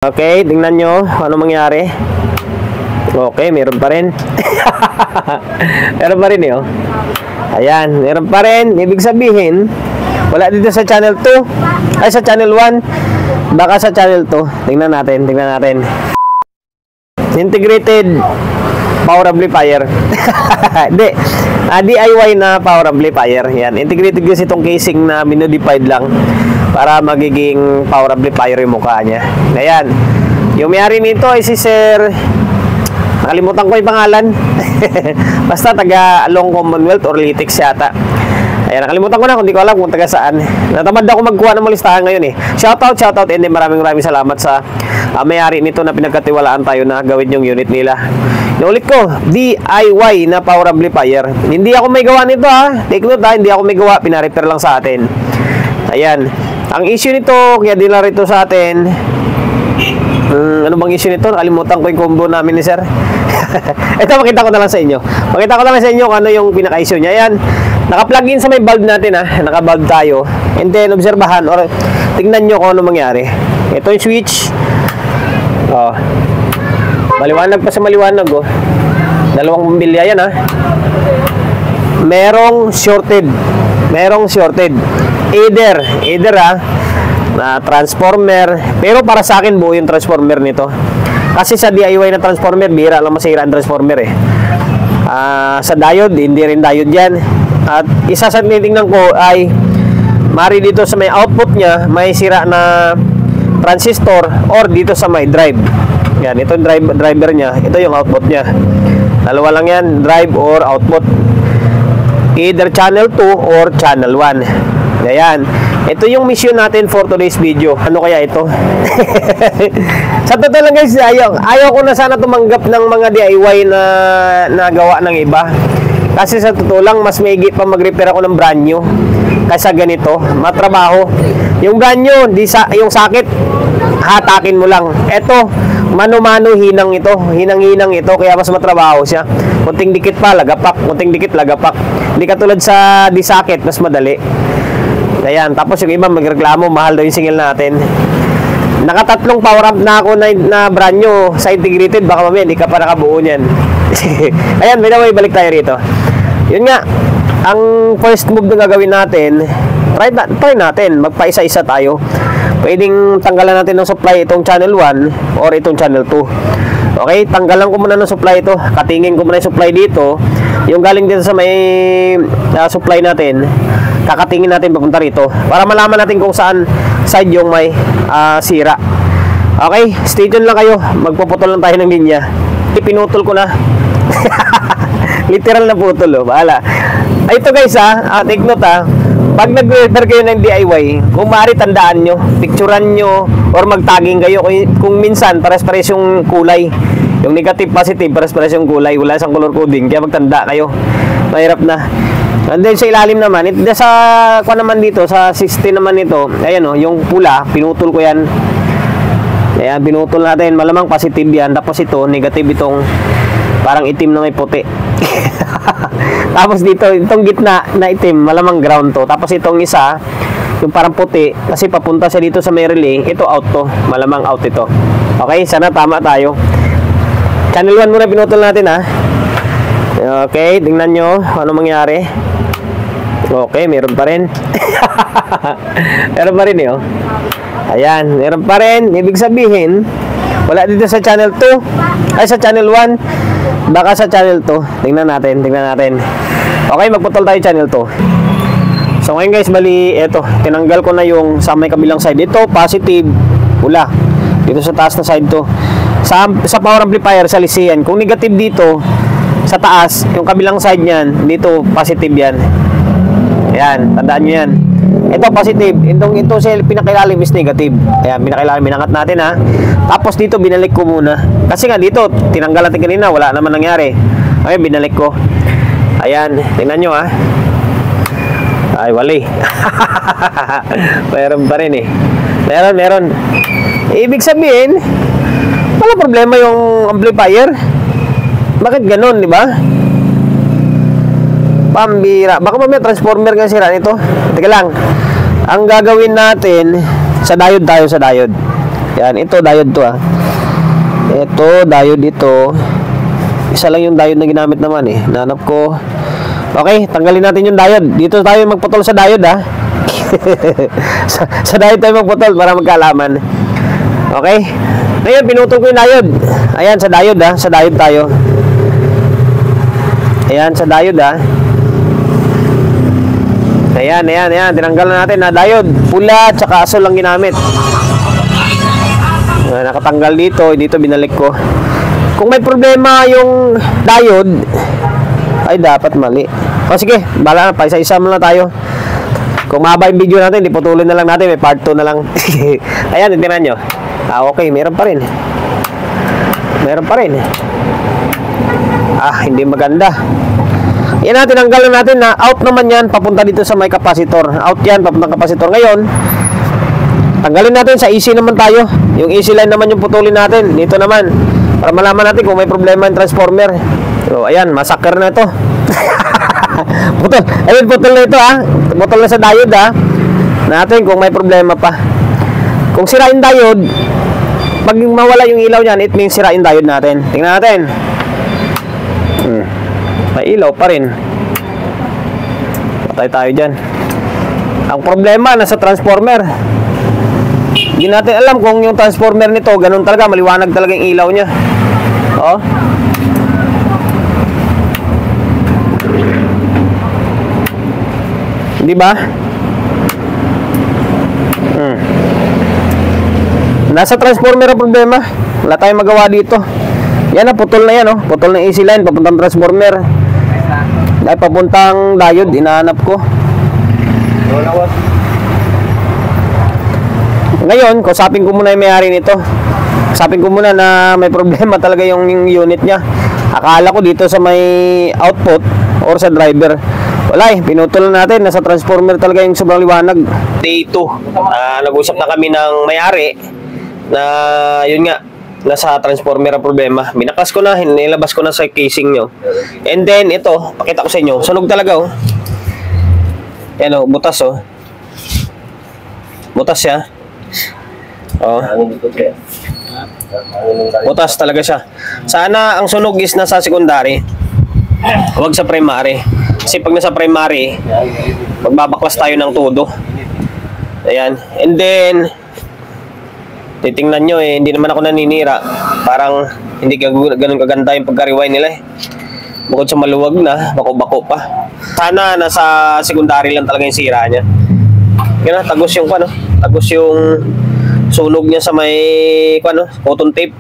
Okay, tingnan nyo ano mangyari. Okay, meron pa rin. Meron pa rin oh. Ayan, meron pa rin. Ibig sabihin, wala dito sa channel 2. Ay, sa channel 1. Baka sa channel 2. Tingnan natin, tingnan natin. Integrated power amplifier. Hindi. DIY na power amplifier. Yan, integrated kasi itong casing na minodified lang para magiging power amplifier yung mukha niya. Ayan. Yung may-ari nito ay si Sir, nakalimutan ko yung pangalan. Basta taga Along Commonwealth or Litex yata. Ayan, nakalimutan ko na kung di ko alam kung taga saan. Natamad ako magkuha ng listahan ngayon eh. Shoutout, and maraming salamat sa may-ari nito na pinagkatiwalaan tayo na gawin yung unit nila. Naulit ko, DIY na power amplifier. Hindi ako may gawa nito ha. Take note ha, hindi ako may gawa, pina-repair lang sa atin. Ayan. Ang issue nito, kaya din lang rito sa atin. Ano bang issue nito? Nakalimutan ko yung combo namin ni Sir. Ito, makita ko na lang sa inyo. Makita ko na lang sa inyo kung ano yung pinaka-issue niya. Ayan. Naka-plug in sa may bulb natin ha. Naka-bulb tayo. And then, obserbahan or tingnan nyo kung ano mangyari. Ito yung switch. Oh. Maliwanag pa sa maliwanag oh. Dalawang bumbilya yan ha. Merong shorted. Merong shorted. Either ha, na transformer. Pero para sa akin buo yung transformer nito. Kasi sa DIY na transformer, bihira lang masira ang transformer eh. Sa diode, hindi rin diode yan. At isa sa tinitingnan ko ay mari dito sa may output niya, may sira na transistor or dito sa may drive. Yan, ito yung driver niya. Ito yung output niya. Dalawa lang yan, drive or output. Either channel 2 or channel 1. Ayan. Ito yung mission natin for today's video. Ano kaya ito? Sa totoo lang guys, ayaw ko na sana tumanggap ng mga DIY na nagawa ng iba. Kasi sa totoo lang, mas maigi pa mag-repair ako ng brand new kaysa ganito. Matrabaho. Yung brand new, yung sakit, hatakin mo lang. Ito, mano-mano hinang ito. Hinang-hinang ito, kaya mas matrabaho siya. Kunting dikit pa, lagapak. Kunting dikit, lagapak. Hindi katulad sa disakit, mas madali. Ayan, tapos yung iba magreklamo, mahal daw yung singil natin. Nakatatlong power amp na ako na brand new sa integrated, baka mamaya hindi ka pa nakabuo niyan. Ayan, by the way, balik tayo rito. Yun nga, ang first move na gagawin natin, try natin, magpaisa-isa tayo. Pwedeng tanggalan natin ng supply itong channel 1 or itong channel 2. Okay, tanggalan ko muna ng supply ito. Katingin ko muna yung supply dito. Yung galing dito sa may supply natin, kakatingin natin papunta rito para malaman natin kung saan side yung may sira. Okay, stay tuned lang kayo. Magpuputol lang tayo ng linya. Pinutol ko na. Literal na putol oh. Bahala. Ay, ito guys take note pag nag-repair kayo ng DIY, kung maaari tandaan nyo, picturean nyo or magtagging kayo kung minsan pares-pares yung kulay. Yung negative, positive, pares-pares yung kulay. Wala isang color coding, kaya magtanda kayo. Mahirap na. And then sa ilalim naman, sa naman dito, sa 60 naman ito, ayan o, yung pula, pinutol ko yan. Ayan, pinutol natin, malamang positive yan. Tapos ito, negative itong parang itim na may puti. Tapos dito, itong gitna na itim, malamang ground to. Tapos itong isa, yung parang puti, kasi papunta siya dito sa may relay, ito out to, malamang out ito. Okay, sana tama tayo. Channel 1 muna pinutol natin ha. Okay, tingnan nyo ano mangyari. Okay, meron pa rin. Meron pa rin eh oh. Ayan, meron pa rin. Ibig sabihin, wala dito sa channel 2. Ay, sa channel 1. Baka sa channel 2. Tingnan natin, tingnan natin. Okay, magputol tayo channel 2. So ngayon guys, bali, eto, tinanggal ko na yung sa may kabilang side. Ito, positive, pula. Dito sa taas na side to. Sa power amplifier, sa lisiyan. Kung negative dito, sa taas, yung kabilang side niyan, dito, positive yan. Ayan, tandaan nyo yan. Ito, positive. Ito sa pinakailalim is negative. Ayan, pinakailalim, binangat natin ha. Tapos dito, binalik ko muna. Kasi nga dito, tinanggal natin kanina, wala naman nangyari. Okay, binalik ko. Ayan, tingnan nyo ha. Ay, wali. Meron pa rin eh. Meron. Ibig sabihin, wala problema yung amplifier. Bakit ganun, di ba? Pambira. Baka mamaya transformer nga sira nito. Teka lang. Ang gagawin natin, sa diode tayo, sa diode. Yan, ito diode to Ito, diode ito. Isa lang yung diode na ginamit naman Nanap ko. Okay, tanggalin natin yung diode. Dito tayo magputol sa diode sa diode tayo magputol para magkaalaman. Okay? Ngayon, pinutol ko yung diode. Ayan, sa diode Sa diode tayo. Ayan, sa diode Ayan. Tinanggal na natin na diode. Pula, tsaka asul lang ginamit. Nakatanggal dito. Dito binalik ko. Kung may problema yung diode, ay dapat mali. O sige, bala na. Paisa-isa muna tayo. Kung mahaba yung video natin, iputulin na lang natin. May part 2 na lang. Ayan, tingnan nyo. Okay, meron pa rin. Hindi maganda. Yan natin, tinanggalan natin na out naman yan, papunta dito sa may capacitor. Out yan, papuntang capacitor. Ngayon, tanggalin natin sa AC naman tayo. Yung AC line naman yung putulin natin. Dito naman, para malaman natin kung may problema yung transformer. So, ayan, massacre na ito. Putol. Ayun, putol na ito Putol na sa diode natin kung may problema pa. Kung sira yung diode, pag mawala yung ilaw niyan, it means sira yung diode natin. Tingnan natin. May ilaw pa rin. Patay tayo dyan. Ang problema nasa transformer. Hindi natin alam kung yung transformer nito ganun talaga, maliwanag talaga yung ilaw niya. Di ba? Nasa transformer ang problema. Wala tayong magawa dito. Yan putol na yan Putol na AC line papuntang transformer. Dahil papuntang diode, inahanap ko. Ngayon, kausapin ko muna yung may-ari nito. Kausapin ko muna na may problema talaga yung unit niya. Akala ko dito sa may output or sa driver. Wala pinutol natin. Nasa transformer talaga yung sobrang liwanag. Day 2. Nag-usap na kami ng may-ari na yun nga, nasa transformer ang problema. Binakas ko na, nilabas ko na sa casing nyo. And then, ito, pakita ko sa inyo. Sunog talaga Yan butas Butas siya. Butas talaga siya. Sana ang sunog is nasa secondary. Huwag sa primary. Kasi pag nasa primary, magbabaklas tayo ng todo. Ayan. And then, titingnan nyo hindi naman ako naninira. Parang hindi ganun kaganda yung pagka-rewind nila Bukod sa maluwag na, bako-bako pa. Sana nasa secondary lang talaga yung sira niya. Yan tagos yung tagos yung sunog niya sa may cotton tape.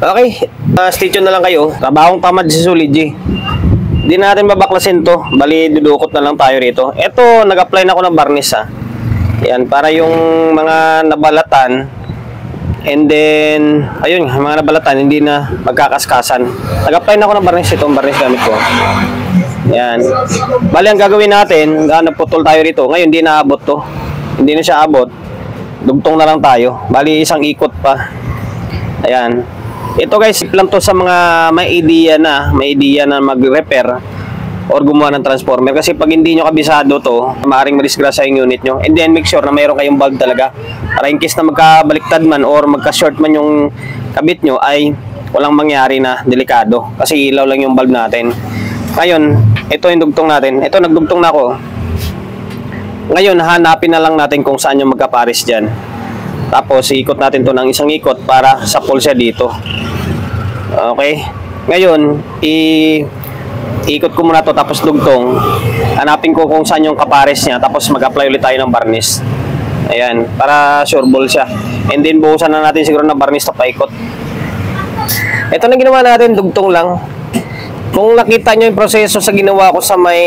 Okay, stay tuned na lang kayo. Trabahong tamad si Suligi. Hindi natin babaklasin to. Bali, dudukot na lang tayo rito. Ito, nag-apply na ako ng varnish Yan, para yung mga nabalatan. And then, ayun, mga nabalatan, hindi na magkakaskasan. Nag-apply na ako ng varnish. Itong varnish gamit ko. Yan. Bali, ang gagawin natin, naputol tayo rito. Ngayon, hindi na abot to. Hindi na siya abot. Dugtong na lang tayo. Bali, isang ikot pa. Ayan. Ito guys, lang to sa mga may idea na mag-repair or gumawa ng transformer. Kasi pag hindi nyo kabisado to, maaaring madisgrasya yung unit nyo. And then make sure na mayroon kayong bulb talaga. Para in case na magkabaliktad man or magka-short man yung kabit nyo, ay walang mangyari na delikado. Kasi ilaw lang yung bulb natin. Ngayon, ito yung dugtong natin. Ito, nagdugtong na ako. Ngayon, hanapin na lang natin kung saan yung magkapares dyan. Tapos, ikot natin to ng isang ikot para sa pull siya dito. Okay? Ngayon, ikot ko muna to tapos dugtong. Hanapin ko kung saan yung kapares niya. Tapos, mag-apply ulit tayo ng varnish. Ayan, para sure ball siya. And then, buhusan na natin siguro ng varnish to paikot. Ito na ginawa natin, dugtong lang. Kung nakita nyo yung proseso sa ginawa ko sa may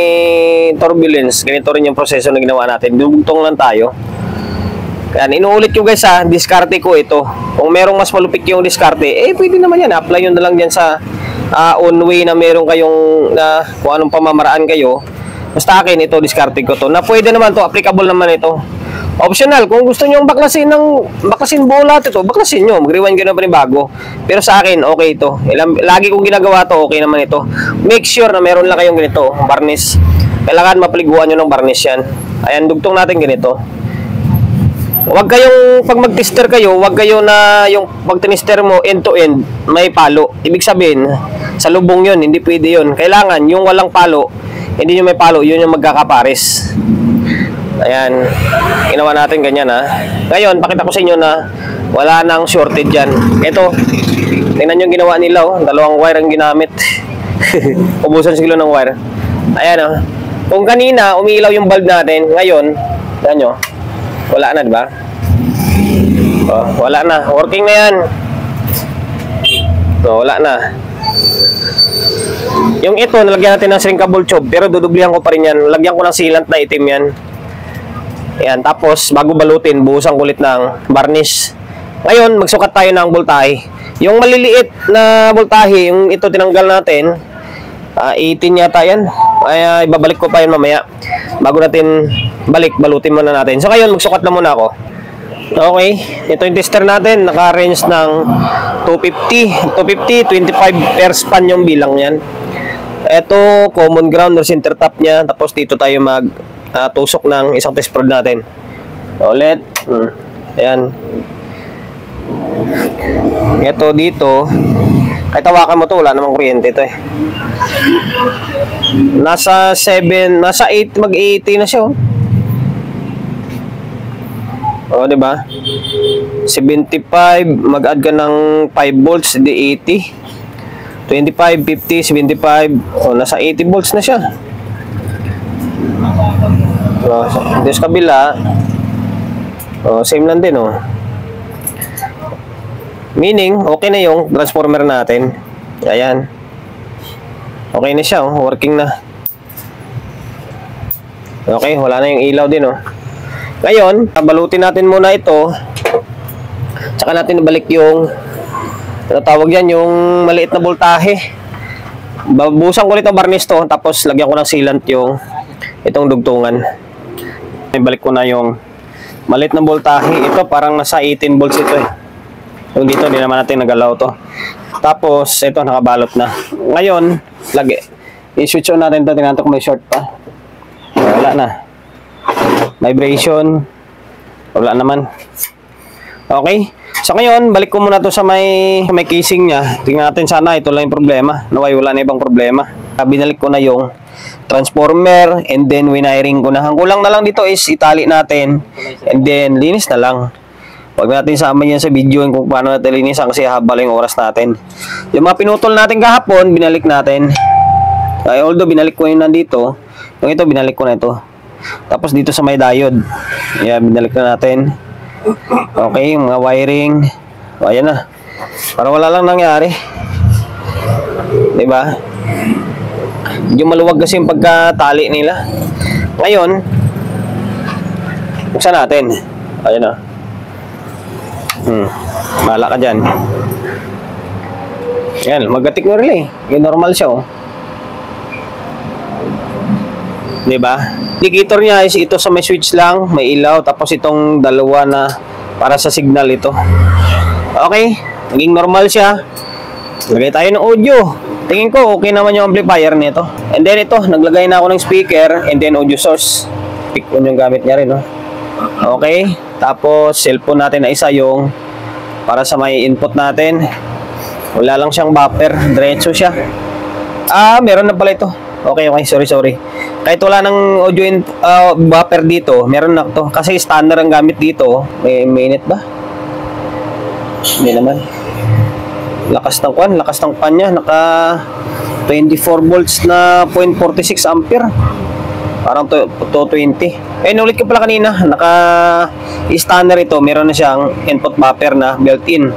turbulence, ganito rin yung proseso na ginawa natin. Dugtong lang tayo. Yan, inuulit ko guys diskarte ko ito. Kung merong mas malupit yung diskarte, pwede naman yan. Apply yun na lang dyan sa on way na meron kayong kung anong pamamaraan kayo. Basta akin ito, diskarte ko to. Na pwede naman to, applicable naman ito. Optional, kung gusto nyo baklasin bola ito, baklasin nyo. Mag-rewind ka na pa rin bago. Pero sa akin, okay ito. Lagi kong ginagawa to, okay naman ito. Make sure na meron lang kayong ganito, varnish. Kailangan mapaliguan nyo ng varnish yan. Ayan, dugtong natin ganito. Huwag kayong, pag mag-tester kayo, huwag kayo na yung pag tinister mo end to end, may palo. Ibig sabihin, sa lubong yun, hindi pwede yun. Kailangan, yung walang palo, hindi yung may palo, yun yung magkakapares. Ayan, ginawa natin ganyan ha. Ngayon, pakita ko sa inyo na wala nang shorted dyan. Ito, tingnan yung ginawa nila oh, dalawang wire ang ginamit. Ubusan siglo ng wire. Ayan oh. Kung kanina, umiilaw yung bulb natin, ngayon, yan nyo, wala na, diba? Oh, wala na. Working na yan. So, wala na. Yung ito, nalagyan natin ng shrinkable tube, pero dudublihan ko pa rin yan. Lagyan ko ng sealant na itim yan. Ayan, tapos, bago balutin, buhusan kulit ng varnish. Ngayon, magsukat tayo ng voltahe. Yung maliliit na voltahe, yung ito tinanggal natin, 18 yata yan. Ay, ibabalik ko pa yun mamaya. Bago natin balik, balutin muna natin. So ngayon, magsukat na muna ako. Okay, ito yung tester natin. Naka-range ng 250, 25 per span yung bilang yan. Ito, common ground or center top nya. Tapos dito tayo tusok ng isang test prod natin. Ulit. Ayan. Ito dito. Kahit tawakan mo to, wala namang kuryente ito eh. Nasa 7, nasa 8, mag-80 na siya oh. O, diba? 75, mag-add ka ng 5 volts, di 80. 25, 50, 75. O, nasa 80 volts na siya. O, dito sa kabila. O, same lang din oh. Meaning, okay na yung transformer natin. Ayan. Okay na siya, oh. Working na. Okay, wala na yung ilaw din, oh. Ngayon, balutin natin muna ito. Tsaka natin ibalik yung tawag yan, yung maliit na voltahe. Babusan ko ulit ang varnish to, tapos lagyan ko ng sealant yung itong dugtungan. Ibalik ko na yung maliit na voltahe. Ito parang nasa 18 volts ito eh. Yung dito, hindi naman natin nagalaw to. Tapos, ito, nakabalot na. Ngayon, lagi. I-switch on natin ito. Tingnan ito kung may short pa. Wala na. Vibration. Wala naman. Okay. So, ngayon, balik ko muna to sa may casing niya. Tingnan natin sana. Ito lang yung problema. Naway, wala na ibang problema. Binalik ko na yung transformer and then winiring ko na. Ang kulang na lang dito is itali natin and then linis na lang. Huwag natin sama yan sa video kung paano natin linisan kasi habal yung oras natin. Yung mga pinutol natin kahapon, binalik natin. Although binalik ko yung nandito, yung ito binalik ko na ito. Tapos dito sa may diode, yan, binalik na natin. Okay, yung mga wiring. O, ayan na. Para wala lang nangyari. Diba? Medyo maluwag kasi yung pagkatali nila. Ngayon, buksan natin. Ayan na. Bahala ka dyan. Yan, magatik mo rin eh. Yung normal siya oh. Diba? Indicator niya is ito sa may switch lang. May ilaw. Tapos itong dalawa na para sa signal ito. Okay. Naging normal siya. Lagay tayo ng audio. Tingin ko okay naman yung amplifier nito. And then ito, naglagay na ako ng speaker and then audio source. Pick on yung gamit niya rin oh. Okay. Tapos, cellphone natin na isa yung para sa may input natin. Wala lang siyang buffer. Diretso siya. Meron na pala ito. Okay. Sorry. Kahit wala ng audio buffer dito, meron na ito. Kasi standard ang gamit dito. May minute ba? Hindi naman. Lakas ng pan niya. Naka 24 volts na 0.46 ampere. Parang 220. Ulit ko pala kanina, naka-stunner ito, meron na siyang input buffer na built-in.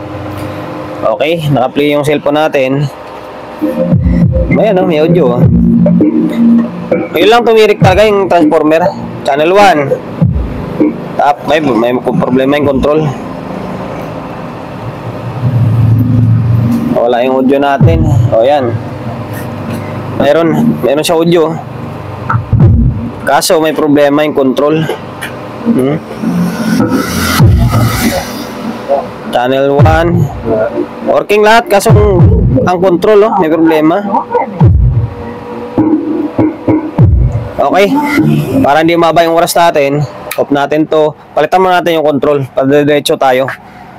Okay, naka-play yung cellphone natin. Ayan may audio. Yun lang tumirik talaga yung transformer. Channel 1. May problema yung control. Wala yung audio natin. O yan. Meron siya audio. Kaso may problema yung control. Channel 1. Working lahat kaso ang control may problema. Okay. Para hindi mababa yung oras natin, Off natin to. Palitan mo natin yung control. Padiretso tayo.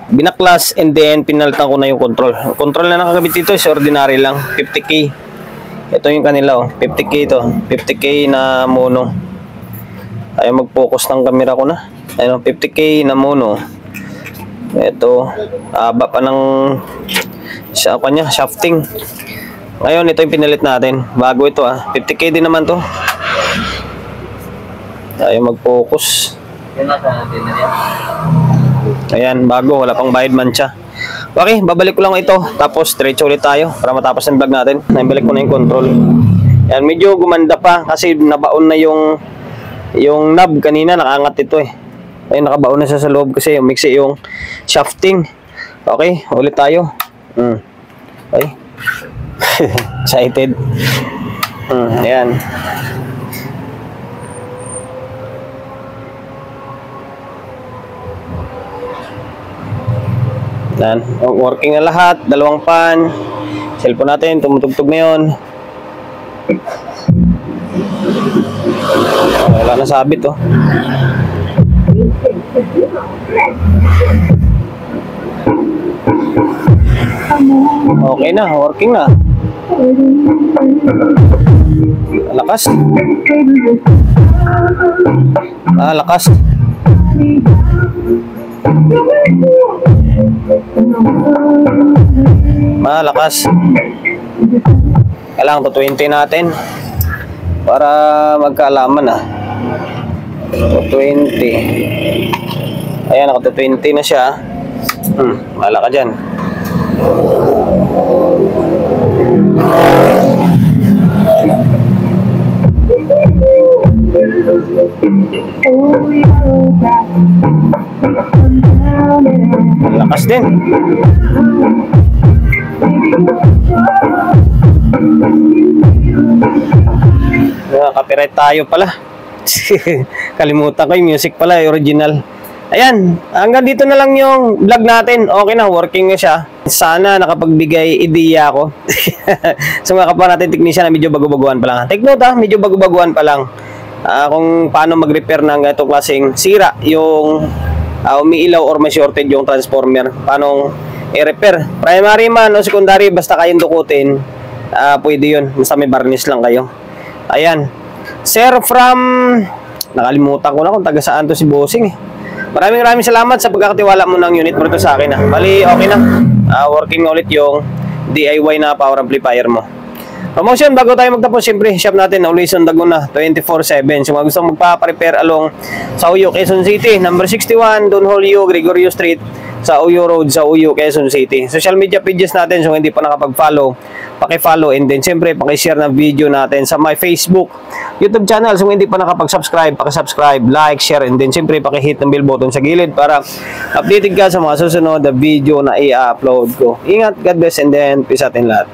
Binaklas and then pinalitan ko na yung control. Control na nakakabit dito is ordinary lang. 50K. Ito yung kanila oh. 50K to. 50K na mono. Ayaw mag-focus ng camera ko na. Ayun, 50K na mono. Ito, haba pa ng shafting. Ngayon, ito yung pinalit natin. Bago ito 50K din naman to. Ayaw mag-focus. Ayan, bago. Wala pang bayad mancha. Okay, babalik ko lang ito. Tapos, diretso ulit tayo para matapos ang vlog natin. Naibalik ko na yung control. Ayan, medyo gumanda pa kasi nabaon na yung knob kanina. Nakaangat ito eh. Ayun, nakabaon na siya sa loob kasi umiksi yung shafting. Okay, ulit tayo. Okay. Excited. Ayan. Yan, working na lahat, dalawang pan. Cellphone natin, tumutugtog na yun. Wala na sabit oh. Okay na, working na. Lakas. Lakas. Malakas. Kailangan to 20 natin para magkaalaman 20. Ayan, naka 20 na siya. Wala ka dyan. Lakas din. Copyright tayo pala. Kalimutan ko yung music pala, original. Ayan, hanggang dito na lang yung vlog natin. Okay na, working na siya. Sana nakapagbigay ideya ako. Sa mga kapwa natin technician na medyo bago-baguhan pa lang. Take note medyo bago-baguhan pa lang. Kung paano mag-repair ng ganitong klaseng sira yung umiilaw or may shorted yung transformer. Paano i-repair. Primary man o secondary, basta kayong dukutin, pwede yun. Basta may varnish lang kayo. Ayan. Sir from... Nakalimutan ko na kung taga saan to si Bossing eh. Maraming salamat sa pagkakatiwala mo ng unit mo ito sa akin. Bali, okay na. Working ulit yung DIY na power amplifier mo. Promotion, bago tayo magtapos, siyempre, shop natin, always on Laguna, 24/7. So, mga gusto magpa-repair along sa Uyo, Quezon City, number 61, Don Julio, Gregorio Street, sa Uyo Road, sa Uyo, Quezon City. Social media pages natin, so hindi pa nakapag-follow, paki-follow, and then, siyempre, paki-share ng video natin sa my Facebook, YouTube channel. So, hindi pa nakapag-subscribe, paki-subscribe, like, share, and then, siyempre, paki-hit ng bell button sa gilid para updated ka sa mga susunod na video na i-upload ko. Ingat, God bless, and then, peace out in lahat.